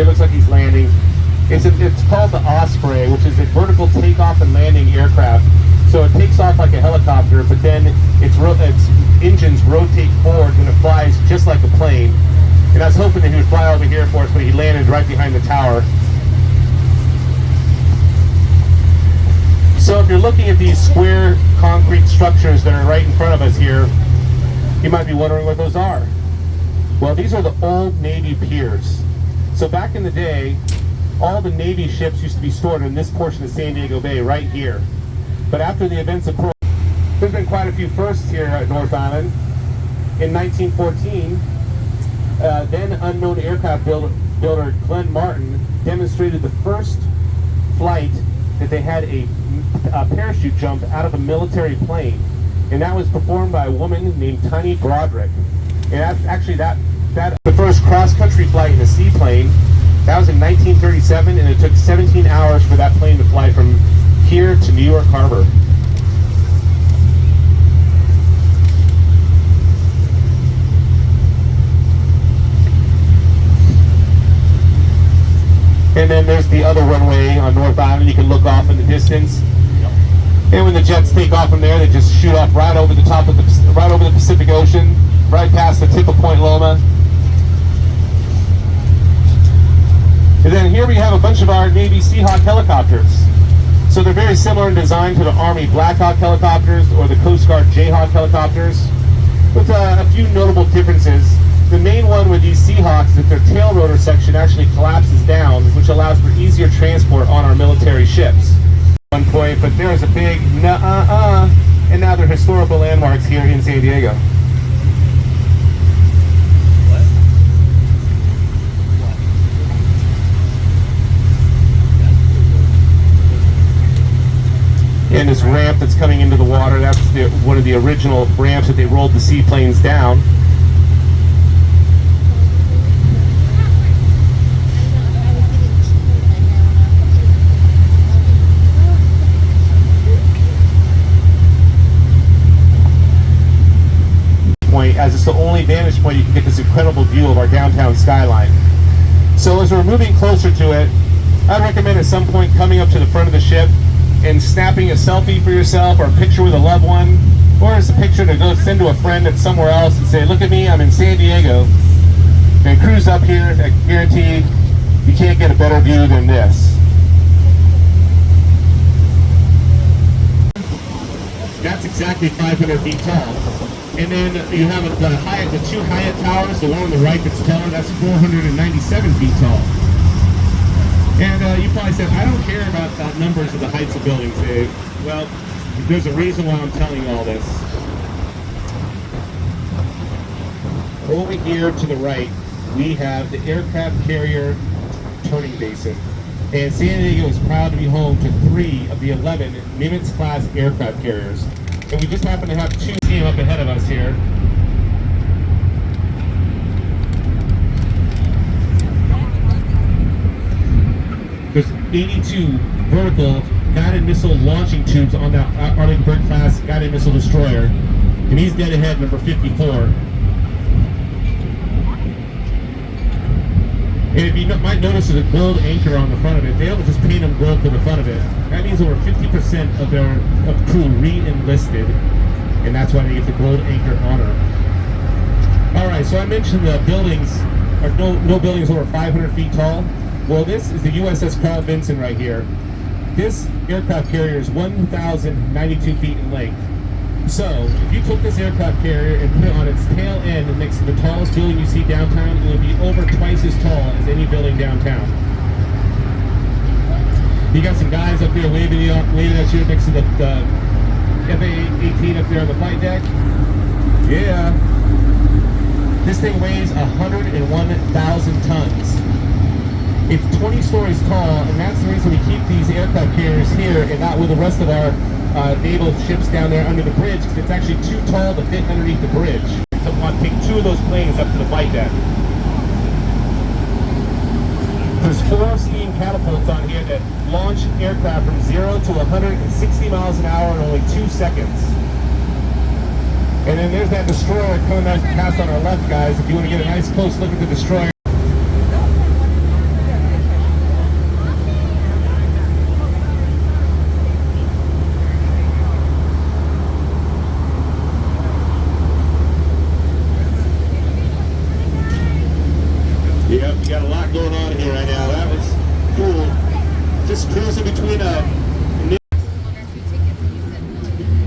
It looks like he's landing. It's called the Osprey, which is a vertical takeoff and landing aircraft. So it takes off like a helicopter, but then its engines rotate forward when it flies just like a plane. And I was hoping that he would fly over here for us, but he landed right behind the tower. So if you're looking at these square concrete structures that are right in front of us here, you might be wondering what those are. Well, these are the old Navy piers. So back in the day, all the Navy ships used to be stored in this portion of San Diego Bay right here. But after the events of Pearl, there's been quite a few firsts here at North Island. In 1914, then unknown aircraft builder Glenn Martin demonstrated the first flight that they had a parachute jump out of a military plane. And that was performed by a woman named Tiny Broderick. And actually that the first cross-country flight in a seaplane. That was in 1937, and it took 17 hours for that plane to fly from here to New York Harbor. And then there's the other runway on North Island. You can look off in the distance. And when the jets take off from there, they just shoot off right over the top of right over the Pacific Ocean, right past the tip of Point Loma. And then here we have a bunch of our Navy Seahawk helicopters. So they're very similar in design to the Army Black Hawk helicopters or the Coast Guard Jayhawk helicopters, with a few notable differences. The main one with these Seahawks is that their tail rotor section actually collapses down, which allows for easier transport on our military ships. One point, but there's a big nuh-uh-uh, and now they're historical landmarks here in San Diego. And this ramp that's coming into the water, that's one of the original ramps that they rolled the seaplanes down. Point, as it's the only vantage point you can get this incredible view of our downtown skyline. So as we're moving closer to it, I'd recommend at some point coming up to the front of the ship and snapping a selfie for yourself or a picture with a loved one, or as a picture to go send to a friend that's somewhere else and say, look at me, I'm in San Diego, and cruise up here. I guarantee you can't get a better view than this. That's exactly 500 feet tall. And then you have the two Hyatt towers, the one on the right that's taller, that's 497 feet tall. And you probably said, I don't care about the numbers of the heights of buildings. Well, there's a reason why I'm telling you all this. Over here to the right, we have the aircraft carrier turning basin. And San Diego is proud to be home to 3 of the 11 Nimitz-class aircraft carriers. And we just happen to have 2 up ahead of us here. There's 82 vertical guided missile launching tubes on that Arleigh Burke-class guided missile destroyer, and he's dead ahead, number 54. And if you might notice there's a gold anchor on the front of it. They don't just paint them gold to the front of it. That means over 50% of their crew re-enlisted, and that's why they get the gold anchor honor. All right, so I mentioned the buildings, or no buildings over 500 feet tall. Well, this is the USS Carl Vinson right here. This aircraft carrier is 1,092 feet in length. So, if you took this aircraft carrier and put it on its tail end next to the tallest building you see downtown, it would be over twice as tall as any building downtown. You got some guys up there waving at you next to the FA-18 up there on the flight deck. Yeah. This thing weighs 101,000 tons. It's 20 stories tall, and that's the reason we keep these aircraft carriers here and not with the rest of our naval ships down there under the bridge, because it's actually too tall to fit underneath the bridge. So we want to take 2 of those planes up to the flight deck. There's 4 steam catapults on here that launch aircraft from 0 to 160 miles an hour in only 2 seconds. And then there's that destroyer coming past on our left, guys. If you want to get a nice close look at the destroyer. just cruising between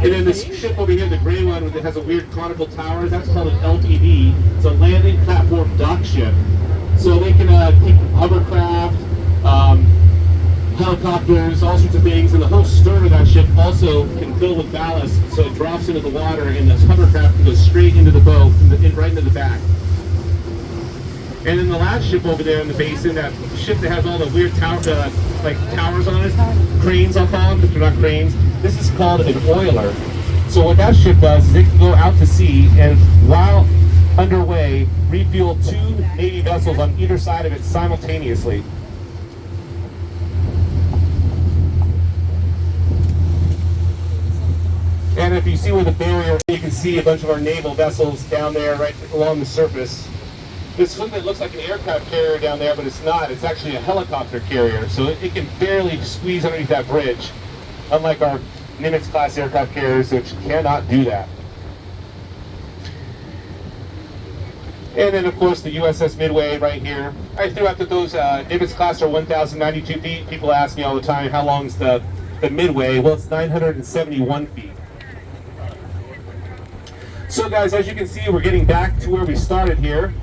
and then this ship over here, the gray one that has a weird conical tower, that's called an LPD. It's a landing platform dock ship. So they can take hovercraft, helicopters, all sorts of things, and the whole stern of that ship also can fill with ballast, so it drops into the water, and this hovercraft can go straight into the boat, right into the back. And then the last ship over there in the basin, that ship that has all the weird towers on it, cranes I'll call them, but they're not cranes. This is called an oiler. So what that ship does is it can go out to sea and while underway, refuel 2 Navy vessels on either side of it simultaneously. And if you see where the barrier, you can see a bunch of our naval vessels down there right along the surface. There's something that looks like an aircraft carrier down there, but it's not. It's actually a helicopter carrier, so it can barely squeeze underneath that bridge, unlike our Nimitz-class aircraft carriers, which cannot do that. And then, of course, the USS Midway right here. I threw out that those Nimitz-class are 1,092 feet. People ask me all the time, how long is the Midway? Well, it's 971 feet. So, guys, as you can see, we're getting back to where we started here.